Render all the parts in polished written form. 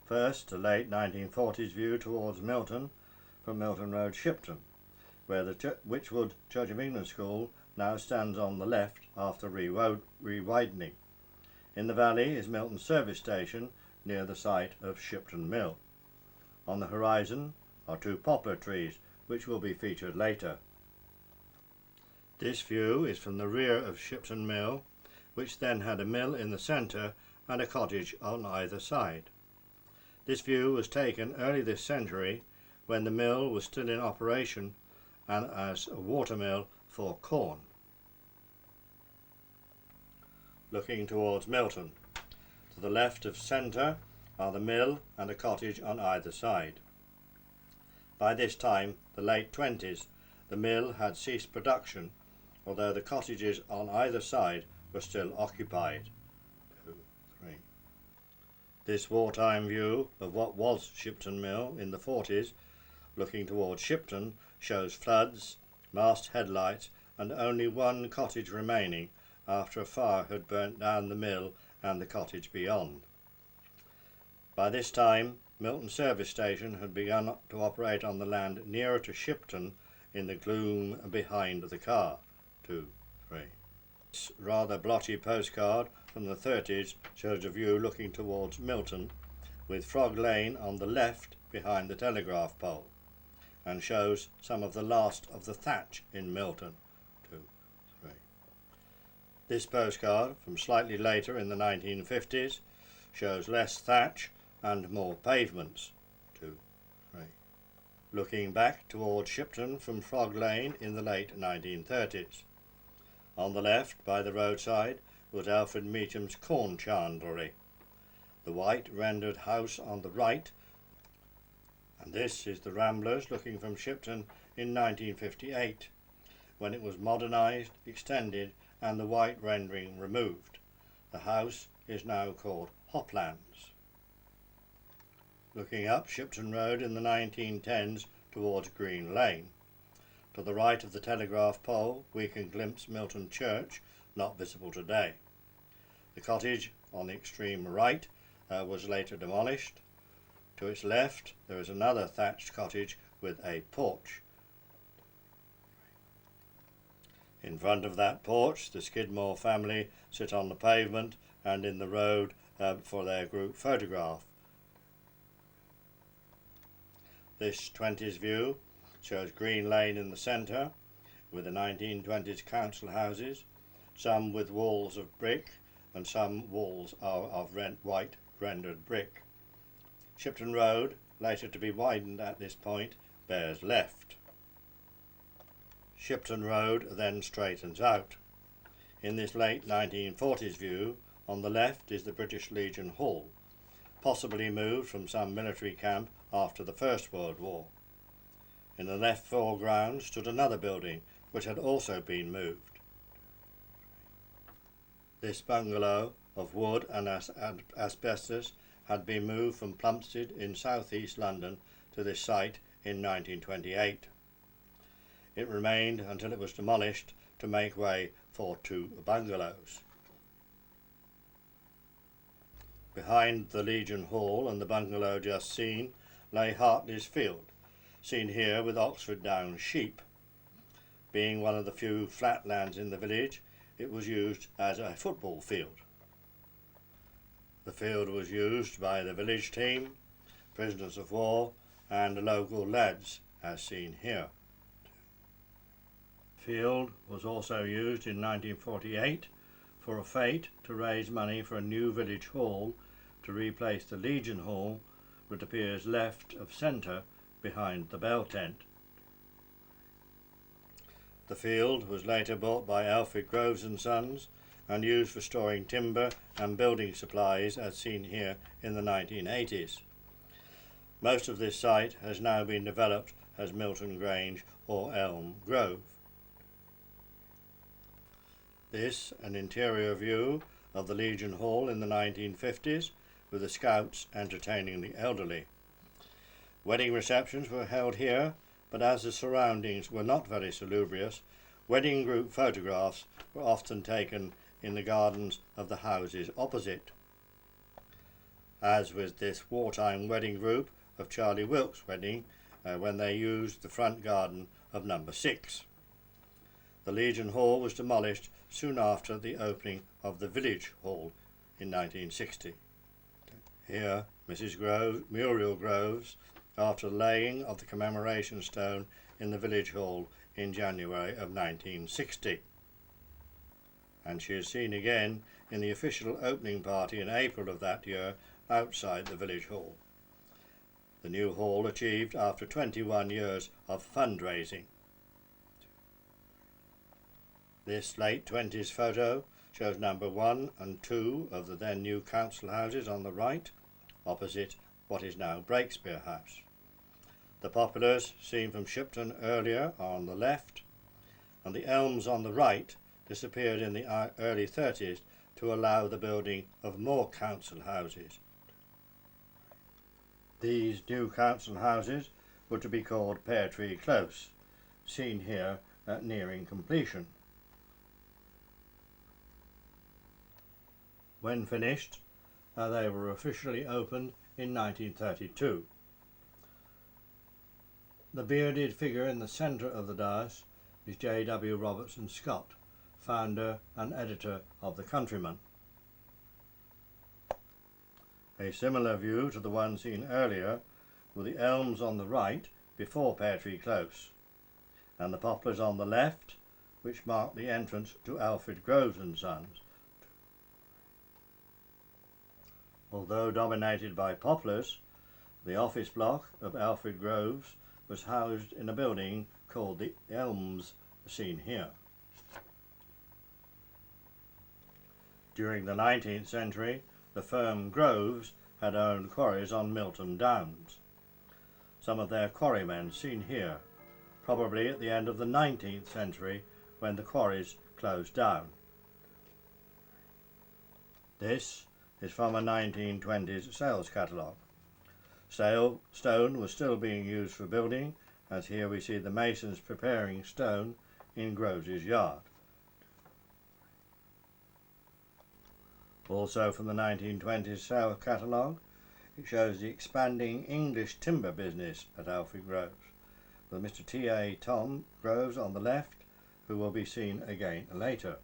First, a late 1940s view towards Milton from Milton Road, Shipton, where the Wychwood Church of England School now stands on the left after re-widening. In the valley is Milton Service Station near the site of Shipton Mill. On the horizon are two poplar trees which will be featured later. This view is from the rear of Shipton Mill, which then had a mill in the centre and a cottage on either side. This view was taken early this century when the mill was still in operation and as a watermill for corn. Looking towards Milton. To the left of centre are the mill and a cottage on either side. By this time, the late 20s, the mill had ceased production, although the cottages on either side were still occupied. 2, 3. This wartime view of what was Shipton Mill in the 40s, looking towards Shipton, shows floods, mast headlights and only one cottage remaining after a fire had burnt down the mill and the cottage beyond. By this time, Milton Service Station had begun to operate on the land nearer to Shipton in the gloom behind the car. 2, 3. This rather blotchy postcard from the 30s shows a view looking towards Milton with Frog Lane on the left behind the telegraph pole and shows some of the last of the thatch in Milton. 2, 3. This postcard from slightly later in the 1950s shows less thatch and more pavements. 2, 3. Looking back towards Shipton from Frog Lane in the late 1930s. On the left, by the roadside, was Alfred Meacham's corn chandlery. The white rendered house on the right, and this is the Ramblers looking from Shipton in 1958, when it was modernised, extended and the white rendering removed. The house is now called Hoplands. Looking up Shipton Road in the 1910s towards Green Lane. To the right of the telegraph pole we can glimpse Milton Church, not visible today. The cottage on the extreme right was later demolished. To its left there is another thatched cottage with a porch. In front of that porch the Skidmore family sit on the pavement and in the road for their group photograph. This 20s view shows Green Lane in the centre with the 1920s council houses, some with walls of brick and some walls of white rendered brick. Shipton Road, later to be widened at this point, bears left. Shipton Road then straightens out. In this late 1940s view, on the left is the British Legion Hall, possibly moved from some military camp after the First World War. In the left foreground stood another building which had also been moved. This bungalow of wood and asbestos had been moved from Plumstead in south-east London to this site in 1928. It remained until it was demolished to make way for two bungalows. Behind the Legion Hall and the bungalow just seen lay Hartley's Field, seen here with Oxford Downs sheep. Being one of the few flat lands in the village, it was used as a football field. The field was used by the village team, prisoners of war and local lads, as seen here. The field was also used in 1948 for a fete to raise money for a new village hall to replace the Legion Hall, which appears left of centre behind the bell tent. The field was later bought by Alfred Groves and Sons and used for storing timber and building supplies as seen here in the 1980s. Most of this site has now been developed as Milton Grange or Elm Grove. This an interior view of the Legion Hall in the 1950s with the Scouts entertaining the elderly. Wedding receptions were held here, but as the surroundings were not very salubrious, wedding group photographs were often taken in the gardens of the houses opposite. as with this wartime wedding group of Charlie Wilkes' wedding when they used the front garden of number 6. The Legion Hall was demolished soon after the opening of the Village Hall in 1960. Here Mrs. Muriel Groves, after laying of the commemoration stone in the Village Hall in January of 1960. And she is seen again in the official opening party in April of that year outside the Village Hall. The new hall achieved after 21 years of fundraising. This late 20s photo shows number 1 and 2 of the then new council houses on the right, opposite what is now Breakspear House. The poplars, seen from Shipton earlier, are on the left, and the elms on the right disappeared in the early 30s to allow the building of more council houses. These new council houses were to be called Pear Tree Close, seen here nearing completion. When finished, they were officially opened in 1932. The bearded figure in the centre of the dais is J.W. Robertson Scott, founder and editor of The Countryman. A similar view to the one seen earlier were the elms on the right before Pear Tree Close, and the poplars on the left, which marked the entrance to Alfred Groves and Sons. Although dominated by poplars, the office block of Alfred Groves was housed in a building called the Elms, seen here. During the 19th century, the firm Groves had owned quarries on Milton Downs. Some of their quarrymen seen here, probably at the end of the 19th century when the quarries closed down. This is from a 1920s sales catalogue. Stone was still being used for building, as here we see the masons preparing stone in Groves's yard. Also from the 1920s sales catalogue, it shows the expanding English timber business at Alfred Groves, with Mr. T.A. Tom Groves on the left, who will be seen again later.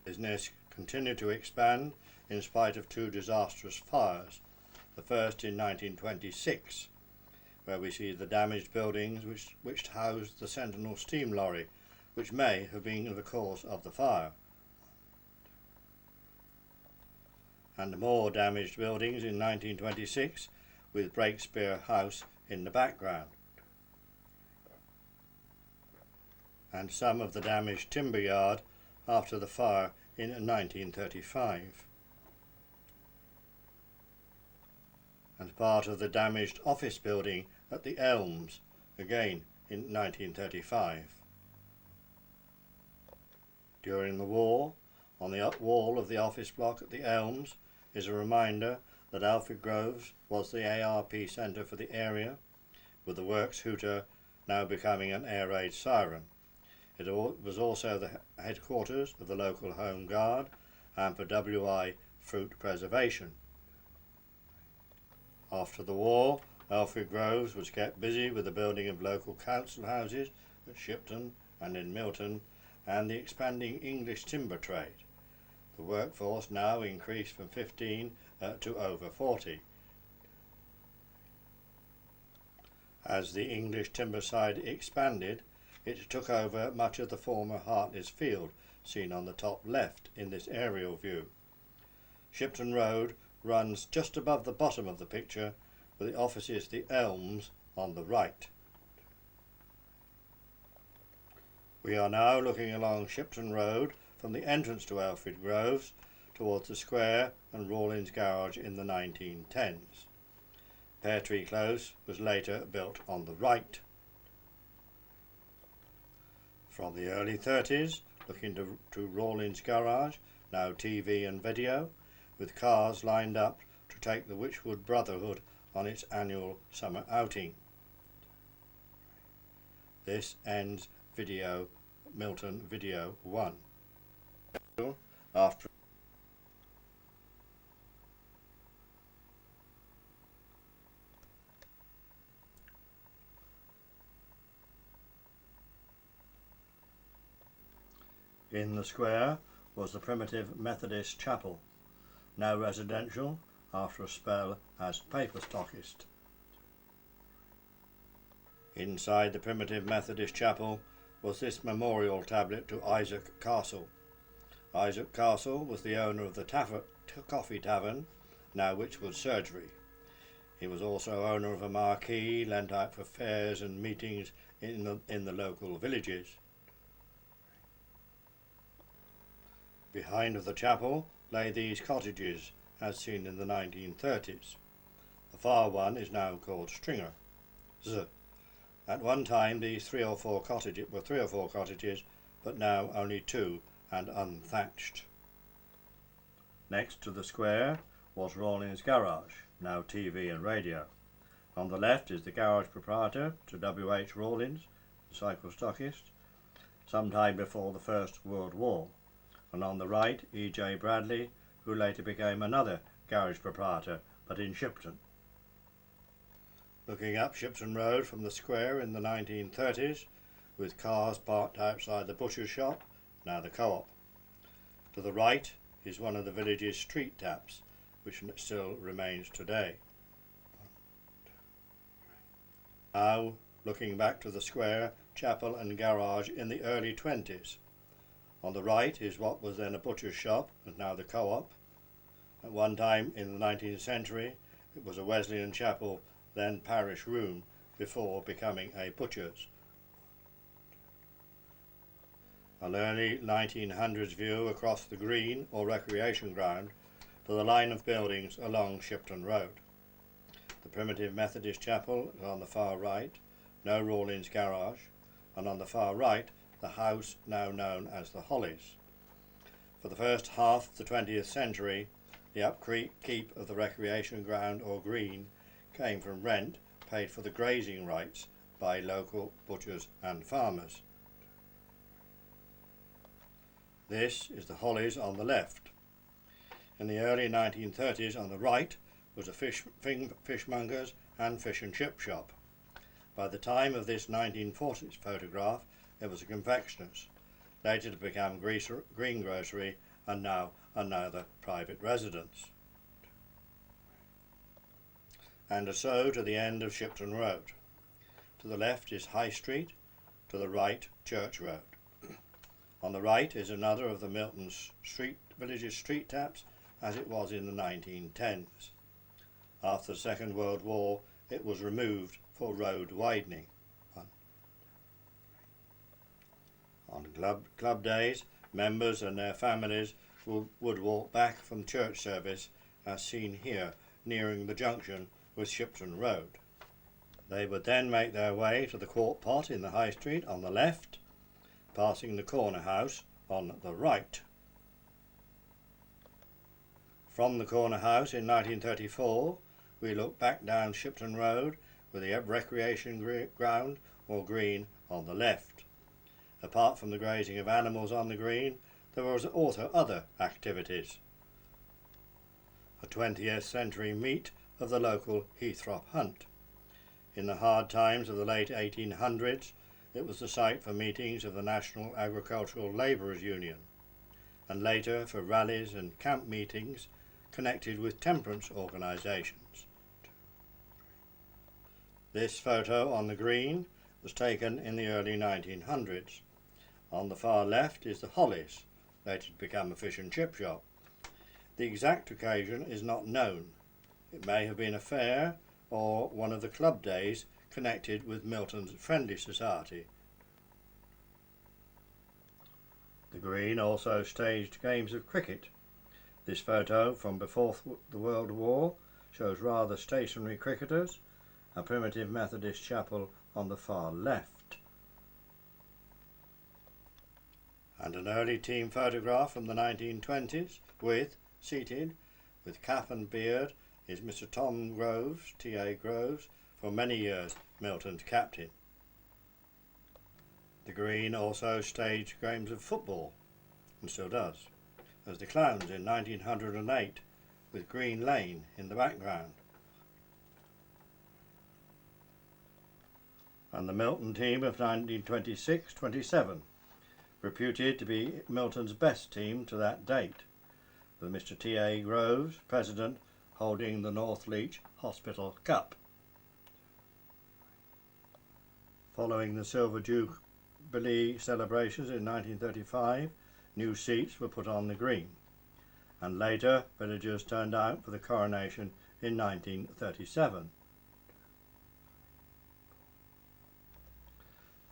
Business continued to expand in spite of 2 disastrous fires, the first in 1926, where we see the damaged buildings which housed the Sentinel steam lorry, which may have been the cause of the fire, and more damaged buildings in 1926 with Breakspear House in the background, and some of the damaged timber yard after the fire in 1935, and part of the damaged office building at the Elms, again in 1935. During the war, on the up wall of the office block at the Elms is a reminder that Alfred Groves was the ARP centre for the area, with the works hooter now becoming an air raid siren. It was also the headquarters of the local Home Guard and for WI fruit preservation. After the war, Alfred Groves was kept busy with the building of local council houses at Shipton and in Milton and the expanding English timber trade. The workforce now increased from 15 to over 40. As the English timber side expanded, it took over much of the former Hartley's Field, seen on the top left in this aerial view. Shipton Road runs just above the bottom of the picture, with the offices the Elms on the right. We are now looking along Shipton Road from the entrance to Alfred Groves towards the square and Rawlins Garage in the 1910s. Pear Tree Close was later built on the right. From the early 30s, looking to Rawlins Garage, now TV and video, with cars lined up to take the Witchwood Brotherhood on its annual summer outing. This ends Milton Video 1. After In the square was the primitive Methodist chapel, now residential after a spell as paper stockist. Inside the primitive Methodist chapel was this memorial tablet to Isaac Castle. Isaac Castle was the owner of the Coffee Tavern, now Witchwood Surgery. He was also owner of a marquee lent out for fairs and meetings in the local villages. Behind of the chapel lay these cottages, as seen in the 1930s. The far one is now called Stringer. At one time these three or four cottages, but now only two and unthatched. Next to the square was Rawlings Garage, now TV and radio. On the left is the garage proprietor to W.H. Rawlings, cycle stockist, sometime before the First World War, and on the right E.J. Bradley, who later became another garage proprietor, but in Shipton. Looking up Shipton Road from the square in the 1930s, with cars parked outside the butcher's shop, now the Co-op. To the right is one of the village's street taps, which still remains today. Now, looking back to the square, chapel and garage in the early 20s. On the right is what was then a butcher's shop and now the Co-op. At one time in the 19th century it was a Wesleyan chapel, then parish room, before becoming a butcher's. An early 1900s view across the green or recreation ground to the line of buildings along Shipton Road. The primitive Methodist chapel is on the far right, no Rawlings Garage, and on the far right the house now known as the Hollies. For the first half of the 20th century, the upkeep of the recreation ground or green came from rent paid for the grazing rights by local butchers and farmers. This is the Hollies on the left. In the early 1930s on the right was a fishmonger's and fish and chip shop. By the time of this 1940s photograph it was a confectioner's, later to become greengrocery and now another private residence. And so to the end of Shipton Road. To the left is High Street, to the right Church Road. On the right is another of the Milton village's street taps as it was in the 1910s. After the Second World War it was removed for road widening. On club days, members and their families would walk back from church service as seen here, nearing the junction with Shipton Road. They would then make their way to the Quart Pot in the High Street on the left, passing the corner house on the right. From the corner house in 1934 we look back down Shipton Road with the recreation ground or green on the left. Apart from the grazing of animals on the green, there was also other activities. A 20th century meet of the local Heathrop hunt. In the hard times of the late 1800s, it was the site for meetings of the National Agricultural Labourers Union, and later for rallies and camp meetings connected with temperance organisations. This photo on the green was taken in the early 1900s. On the far left is the Hollies, later to become a fish and chip shop. The exact occasion is not known. It may have been a fair or one of the club days connected with Milton's Friendly Society. The green also staged games of cricket. This photo from before the World War shows rather stationary cricketers, a primitive Methodist chapel on the far left. And an early team photograph from the 1920s with, seated, with cap and beard, is Mr. Tom Groves, T.A. Groves, for many years Milton's captain. The green also staged games of football, and still does, as the Clowns in 1908, with Green Lane in the background. And the Milton team of 1926-27, reputed to be Milton's best team to that date, with Mr. T.A. Groves, president, holding the Northleach Hospital Cup. Following the Silver Jubilee celebrations in 1935, new seats were put on the green, and later villagers turned out for the coronation in 1937.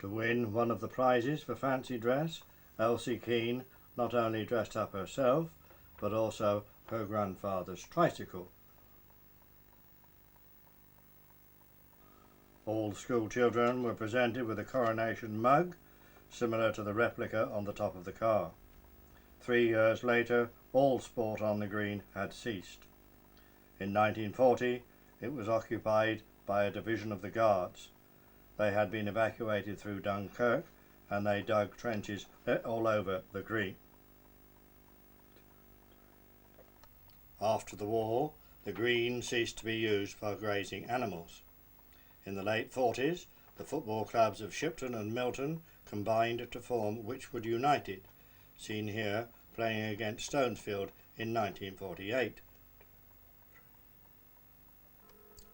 To win one of the prizes for fancy dress, Elsie Keane not only dressed up herself, but also her grandfather's tricycle. All school children were presented with a coronation mug, similar to the replica on the top of the car. 3 years later, all sport on the green had ceased. In 1940, it was occupied by a division of the Guards. They had been evacuated through Dunkirk, and they dug trenches all over the green. After the war, the green ceased to be used for grazing animals. In the late 40s, the football clubs of Shipton and Milton combined to form Wychwood United, seen here playing against Stonesfield in 1948.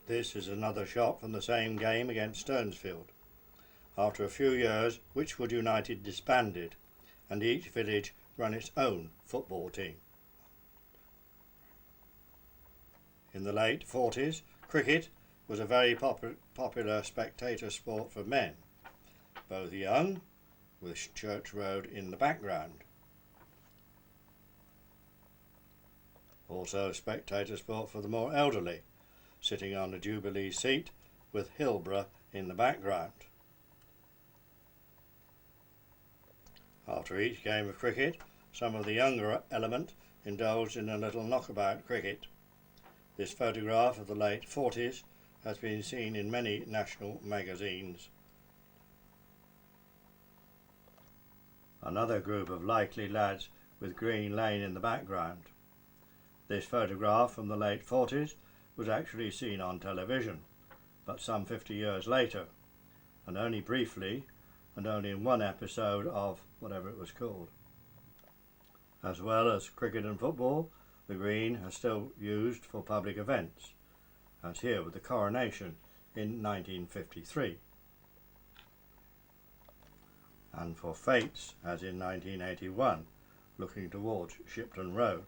This is another shot from the same game against Stonesfield. After a few years, Wychwood United disbanded, and each village ran its own football team. In the late 40s, cricket was a very popular spectator sport for men, both young, with Church Road in the background. Also spectator sport for the more elderly, sitting on a Jubilee seat with Hillborough in the background. After each game of cricket, some of the younger element indulged in a little knockabout cricket. This photograph of the late 40s has been seen in many national magazines. Another group of likely lads with Green Lane in the background. This photograph from the late 40s was actually seen on television, but some 50 years later, and only briefly, and only in one episode of whatever it was called. As well as cricket and football, the green is still used for public events, as here with the coronation in 1953, and for fetes, as in 1981, looking towards Shipton Road,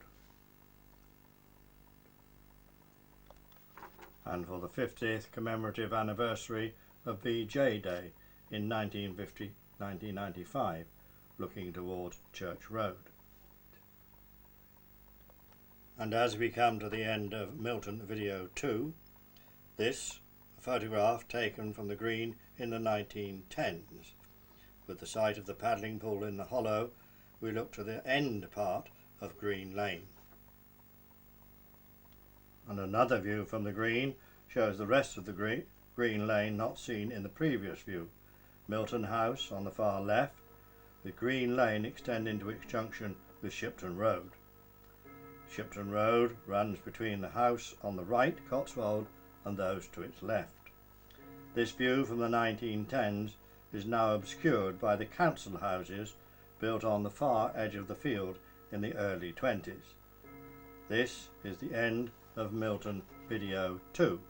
and for the 50th commemorative anniversary of VJ Day in 1995, looking towards Church Road. And as we come to the end of Milton Video 2, this, a photograph taken from the green in the 1910s. With the sight of the paddling pool in the hollow, we look to the end part of Green Lane. And another view from the green shows the rest of the green lane not seen in the previous view. Milton House on the far left, with Green Lane extending to its junction with Shipton Road. Shipton Road runs between the house on the right, Cotswold, and those to its left. This view from the 1910s is now obscured by the council houses built on the far edge of the field in the early 20s. This is the end of Milton Video 2.